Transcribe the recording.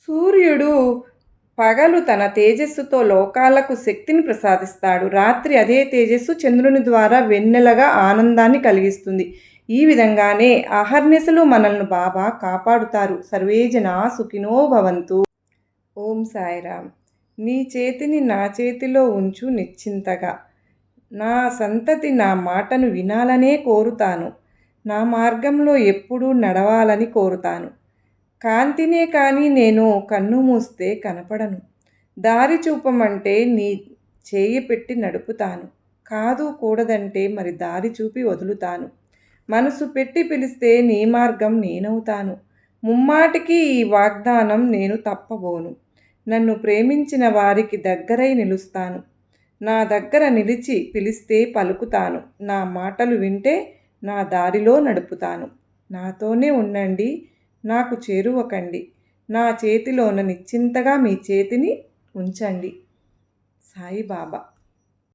సూర్యుడు పగలు తన తేజస్సుతో లోకాలకు శక్తిని ప్రసాదిస్తాడు. రాత్రి అదే తేజస్సు చంద్రుని ద్వారా వెన్నెలగా ఆనందాన్ని కలిగిస్తుంది. ఈ విధంగానే అహర్నిశలు మనల్ని బాబా కాపాడుతారు. సర్వే జనా సుఖినో భవంతు. ఓం సాయిరామ్. నీ చేతిని నా చేతిలో ఉంచు నిశ్చింతగా. నా సంతతి నా మాటను వినాలనే కోరుతాను. నా మార్గంలో ఎప్పుడూ నడవాలని కోరుతాను. కాంతినే కానీ నేను కన్ను మూస్తే కనపడను. దారి చూపమంటే నీ చేయి పెట్టి నడుపుతాను. కాదు కూడదంటే మరి దారి చూపి వదులుతాను. మనసు పెట్టి పిలిస్తే నీ మార్గం నేనవుతాను. ముమ్మాటికి ఈ వాగ్దానం నేను తప్పబోను. నన్ను ప్రేమించిన వారికి దగ్గరై నిలుస్తాను. నా దగ్గర నిలిచి పిలిస్తే పలుకుతాను. నా మాటలు వింటే నా దారిలో నడుపుతాను. నాతోనే ఉండండి, నాకు చేరువకండి. నా చేతిలోన నిశ్చింతగా మీ చేతిని ఉంచండి. సాయిబాబా.